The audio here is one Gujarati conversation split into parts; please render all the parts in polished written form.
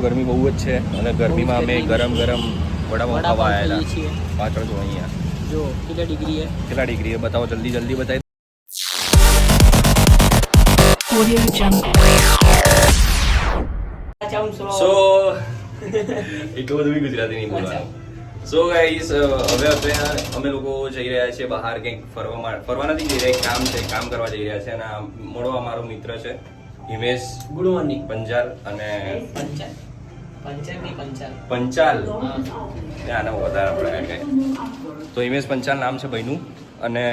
ગરમી બહુ જ છે અને ગરમીમાં અમે ગરમ ગરમ વડાપાઉં ખાવા આવેલા છીએ. પાછળ જો અહીંયા જો કેટલા ડિગ્રી છે બતાવો, જલ્દી જલ્દી બતાવી. સો એટલું બધું બી ગુજરાતી નહીં બોલવાનું. સો ગાઈસ, હવે અમે લોકો જઈ રહ્યા છીએ બહાર કંઈક ફરવા નથી જઈ રહ્યા, કામ છે, કામ કરવા જઈ રહ્યા છે. અને મોડો અમારો મિત્ર છે હિમેશ. Good morning. પંચાલ અને પંચાલ આના વધારે આપણે તો હિમેશ પંચાલ નામ છે ભાઈનું. અને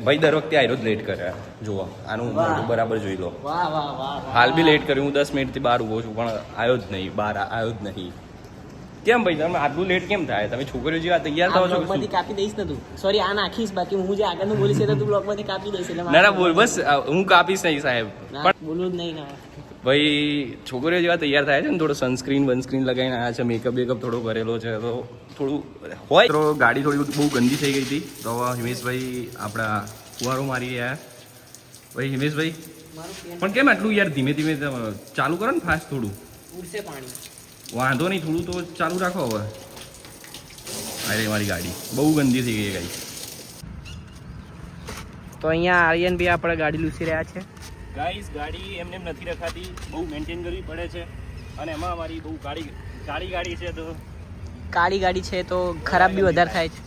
ભાઈ દર વખતે આયરો જ લેટ કરે. જુઓ આનું મોઢું બરાબર જોઈ લો. વાહ વાહ વાહ. હાલ બી લેટ કર્યું. હું 10 મિનિટથી બહાર ઊભો છું પણ આવ્યો જ નહીં, બહાર આવ્યો જ નહીં. કેમ ભાઈ તમે આટલું લેટ કેમ થાય? તમે છોકરીઓ જેવા તૈયાર થાવ છો? બ્લોગમાંથી કાપી દઈશ ને તું. સોરી, આ નાખીશ, બાકી હું જે આગળનું બોલીશ તો તું બ્લોગમાંથી કાપી દઈશ. એટલે ના બોલ, બસ હું કાપીશ નહીં સાહેબ. પણ બોલવું જ નહીં ના ભાઈ છોકરીઓ જેવા તૈયાર થાય છે ને, થોડો સનસ્ક્રીન લગાવીને આવ્યા છે, મેકઅપ થોડો કરેલો છે, તો થોડું હોય. તો ગાડી થોડી બહુ ગંદી થઈ ગઈ હતી, તો હિમેશભાઈ આપણા ફુવારો મારી રહ્યા. ભાઈ હિમેશભાઈ પણ કેમ આટલું યાર ધીમે ધીમે ચાલુ કરો ને, ફાસ્ટ થોડું. ઉડશે પાણી. વાંધો નહીં, થોડું તો ચાલુ રાખો હવે. અરે મારી ગાડી બહુ ગંદી થઈ ગઈ ગાડી. તો અહીંયા આર્યન ભાઈ આપણે ગાડી લૂસી રહ્યા છે. ગાઈસ ગાડી એમને એમ નથી રખાતી, બહુ મેન્ટેન કરવી પડે છે. અને એમાં અમારી બહુ કાળી ગાડી છે, તો કાળી ગાડી છે તો ખરાબ બી વધારે થાય છે.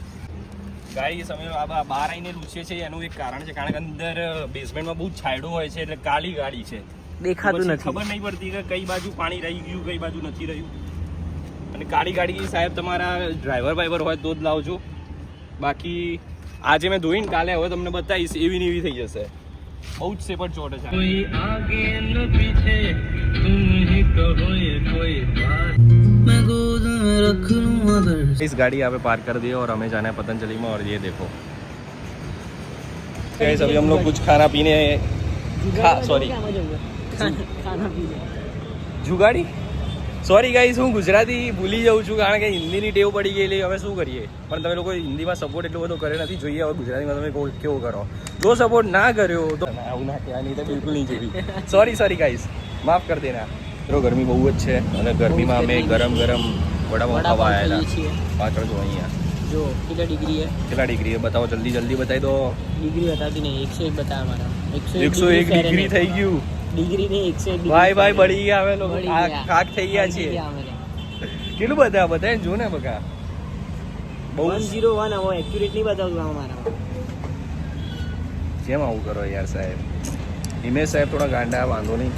ગાઈસ અમે બહાર આવીને લૂસીએ છીએ, એનું એક કારણ છે, કારણ કે અંદર બેઝમેન્ટમાં બહુ છાંયડો હોય છે, એટલે કાળી ગાડી છે, દેખાતું નથી. ખબર નહીં પડતી કે કઈ બાજુ પાણી રહી ગયું, કઈ બાજુ નથી રહ્યું. અને કાળી ગાડી સાહેબ તમારા ડ્રાઈવર હોય તો જ લાવજો. બાકી આજે મેં ધોઈને કાલે હવે તમને બતાવીશ, એવી ને એવી થઈ જશે. બહુ જ સેપટ ચોટે છે. કોઈ આગે ન પીછે તુમ હી કહો યે કોઈ બાત मैं गोद में रख लूं अगर. इस गाड़ी यहाँ पे पार्क कर दिए और हमें जाना है पतंजलि में. और ये देखो गाइस, अभी हम लोग कुछ खाना पीने જુગાડી. સોરી ગાઈસ, હું ગુજરાતી ભૂલી જાઉં છું કારણ કે હિન્દીની ટેવ પડી ગયેલી. હવે શું કરીએ, પણ તમે લોકો હિન્દીમાં સપોર્ટ એટલો બધો કર્યો નથી. જોઈએ હવે ગુજરાતીમાં તમે કેવો કરો. જો સપોર્ટ ના કર્યો તો આવું ના કહેવાય, નહીં તો બિલકુલ નહીં જોઈ. સોરી ગાઈસ, માફ કરી દેના. તો ગરમી બહુ જ છે અને ગરમીમાં અમે ગરમ વડાપાઉં ખાવા આવેલા છીએ. પાછળ જો અહીંયા જો કેટલા ડિગ્રી બતાવો, જલ્દી બતાવી દો. ડિગ્રી બતાવતી નહીં, 101 બતાવે મારા. 101 ડિગ્રી થઈ ગયું. ડિગ્રી નહીં, 101 ભાઈ બળી ગયા હવે લોકો, કાક થઈ ગયા છે. કેટલું બતાવે જો ને બકા, બહુ 101. હવે એક્યુરેટ નહીં બતાવતું મારા. કેમ આવું કરો યાર સાહેબ? હિમેશ સાહેબ થોડા ગાંડા, વાંધો નહીં,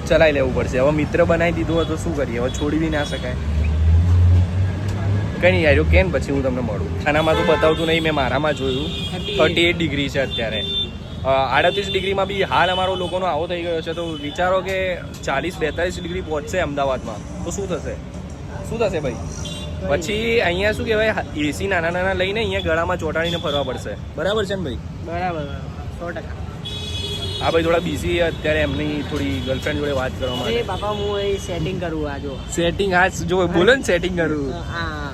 ચલાવી લેવું પડશે. હવે મિત્ર બનાવી દીધું હોય તો શું કરીએ, હવે છોડી બી ના શકાય. કઈ નહીં યાર, કેમ પછી હું તમને મળું. આનામાં તો બતાવતું નહીં, મેં મારામાં જોયું 38 ડિગ્રી છે અત્યારે. 38 ડિગ્રીમાં બી હાલ અમારો લોકોનો આવો થઈ ગયો છે. તો વિચારો કે 40-42 ડિગ્રી પહોંચશે અમદાવાદમાં તો શું થશે ભાઈ? પછી અહીંયા શું કહેવાય, એસી નાના લઈને અહીંયા ગળામાં ચોંટાડીને ફરવા પડશે. બરાબર છે ને ભાઈ? બરાબર 100%. હા ભાઈ, થોડા બીઝી અત્યારે, એમની થોડી ગર્લફ્રેન્ડ જોડે વાત કરવા માટે. બાપા હું એ સેટિંગ કરું. આ જો સેટિંગ, હા જો બોલો ને, સેટિંગ કરું. હા,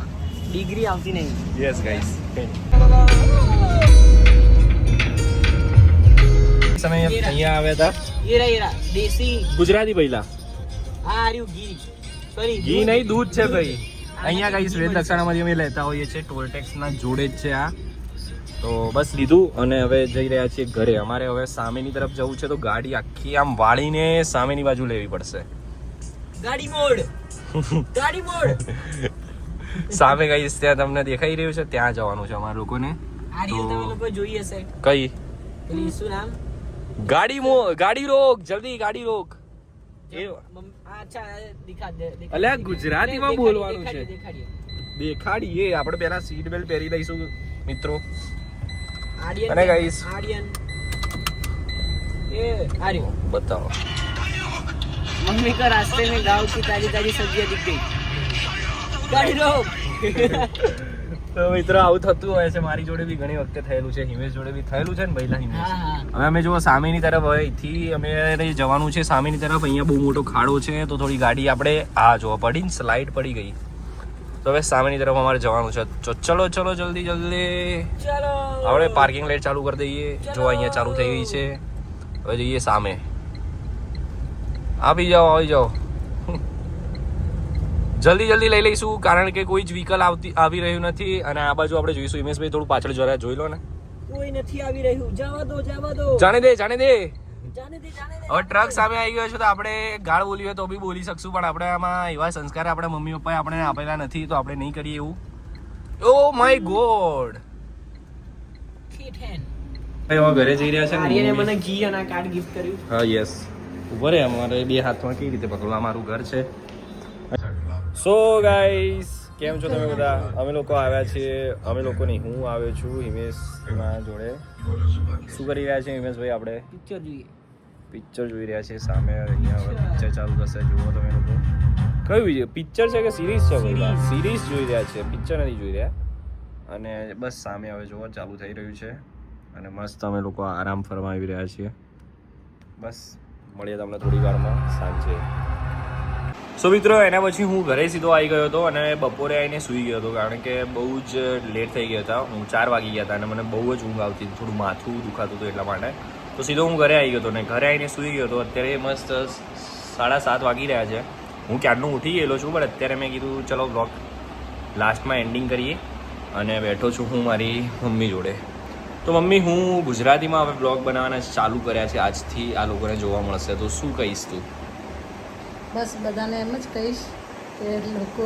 ડિગ્રી આવતી નહીં. Yes guys. સમય અહીંયા આવ્યા હતા. એરા દેશી ગુજરાતી પહેલા. આ આર્યું ઘી. સોરી, ઘી નહીં, દૂધ છે ભાઈ. અહીંયા ગાઈસ વેદ લક્ષણામાંથી અમે લેતા હોઈએ છીએ, ટોલ ટેક્સના જોડે જ છે આ. તો બસ લીધું અને હવે જઈ રહ્યા છીએ ઘરે. અમારે હવે સામેની તરફ જવું છે, તો ગાડી આખી આમ વાળીને સામેની બાજુ લેવી પડશે. ગાડી મોડ. સામે ગાઈસ ત્યાં તમને દેખાઈ રહ્યું છે, ત્યાં જવાનું છે અમારા લોકોને. આર્યન તમે લોકો જોઈ હશે. કઈ પેલી શું નામ? ગાડી રોક, જલ્દી ગાડી રોક. અચ્છા, દિખા દે. અલ્યા ગુજરાતીમાં બોલવાનું છે. દેખાડીએ આપણે પહેલા સીટ બેલ્ટ પહેરી લઈશું મિત્રો. અને ગાઈસ આર્યન એ આર્યન बताओ. मम्मी का रास्ते में गांव की ताजी सब्जियां दिख गई. गाड़ी रोक. તો મિત્રો આવું થતું હોય છે, મારી જોડે બી ઘણી વખતે થયેલું છે, હિમેશ જોડે બી થયેલું છે ને પહેલા હિમેશ. હવે અમે જો સામેની તરફ, હવે અહીંથી અમે જવાનું છે સામેની તરફ. અહીંયા બહુ મોટો ખાડો છે, તો થોડી ગાડી આપણે જોવા પડી ને, સ્લાઇડ પડી ગઈ. તો હવે સામેની તરફ અમારે જવાનું છે. તો ચલો જલ્દી આપણે પાર્કિંગ લાઈટ ચાલુ કરી દઈએ. જો અહીંયા ચાલુ થઈ ગઈ છે. હવે જઈએ સામે. આવી જાઓ. જલ્દી લઈ લઈશું કારણ કે કોઈ જ વ્હીકલ આવી રહ્યું નથી. અને આ બાજુ આપણે જોઈશું. હિમેશભાઈ થોડું પાછળ જરા જોઈ લો ને. કોઈ નથી આવી રહ્યું. જવા દો. જાણે દે જાને દે. હવે ટ્રક સામે આવી ગયો છે તો આપણે ગાળ બોલી હોય તો બી બોલી શકશું, પણ આપણે આમાં એવા સંસ્કાર આપણા મમ્મી પપ્પાએ આપણે આપેલા નથી તો આપણે નહીં કરીએ એવું. ઓ માય ગોડ, ઘરે જઈ રહ્યા છે આર્યને મને ઘી અને કાર્ડ ગિફ્ટ કર્યું. હા યસ, ઉભો રે, અમારે બે હાથમાં કેવી રીતે પકડવા, અમારું ઘર છે. સો ગાઈસ, કેમ છો તમે બધા? અમે લોકો આવ્યા છીએ, અમે લોકો નહીં, હું આવ્યો છું હિમેશના જોડે. શું કરી રહ્યા છે હિમેશભાઈ? આપણે પિક્ચર જોઈ રહ્યા છીએ. સામે અહીંયા હવે પિક્ચર ચાલુ થશે, જુઓ તમે લોકો. કયું પિક્ચર છે કે સિરીઝ છે? સિરીઝ જોઈ રહ્યા છે, પિક્ચર નથી જોઈ રહ્યા. અને બસ સામે હવે જુઓ ચાલુ થઈ રહ્યું છે અને મસ્ત અમે લોકો આરામ ફરવા આવી રહ્યા છીએ. બસ મળીએ તમને થોડી વારમાં સાંજે. સો મિત્રો, એના પછી હું ઘરે સીધો આવી ગયો હતો અને બપોરે આવીને સૂઈ ગયો હતો કારણ કે બહુ જ લેટ થઈ ગયા હતા. હું 4 વાગી ગયા હતા અને મને બહુ જ ઊંઘ આવતી હતી, થોડું માથું દુખાતું હતું એટલા માટે. તો સીધો હું ઘરે આવી ગયો હતો ને ઘરે આવીને સૂઈ ગયો હતો. અત્યારે મસ્ત 7:30 વાગી રહ્યા છે. હું ક્યારનો ઉઠી ગયેલો છું, પણ અત્યારે મેં કીધું ચલો બ્લોગ લાસ્ટમાં એન્ડિંગ કરીએ. અને બેઠો છું હું મારી મમ્મી જોડે. તો મમ્મી, હું ગુજરાતીમાં હવે બ્લોગ બનાવવાના ચાલુ કર્યા છે આજથી, આ લોકોને જોવા મળશે, તો શું કહીશ તું? બસ બધાને એમ જ કહીશ કે લોકો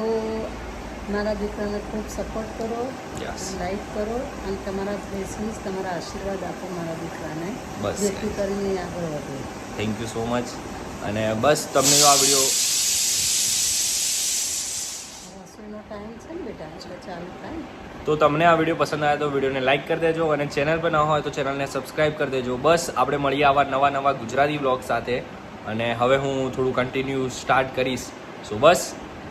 મારા દીકરાને ખૂબ સપોર્ટ કરો, Yes. લાઈક કરો અને તમારા બ્લેસિંગ્સ, તમારા આશીર્વાદ આપો મારા દીકરાને, બસ. જેથી કરીને આગળ વધે. Thank you so much. અને બસ તમને જો આ વિડીયો રસોઈનો ટાઈમ છે ને બેટા, એટલે ચાલુ થાય. તો તમને આ વિડીયો પસંદ આવે તો વિડીયોને લાઇક કરી દેજો અને ચેનલ પર ન હોય તો ચેનલને સબસ્ક્રાઇબ કરી દેજો. બસ આપણે મળીએ આવા નવા ગુજરાતી બ્લોગ સાથે. અને હવે હું થોડું કન્ટિન્યુ સ્ટાર્ટ કરીશ. સો બસ,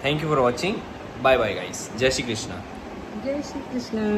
thank you for watching. Bye bye guys. જય શ્રી કૃષ્ણ. જય શ્રી કૃષ્ણ.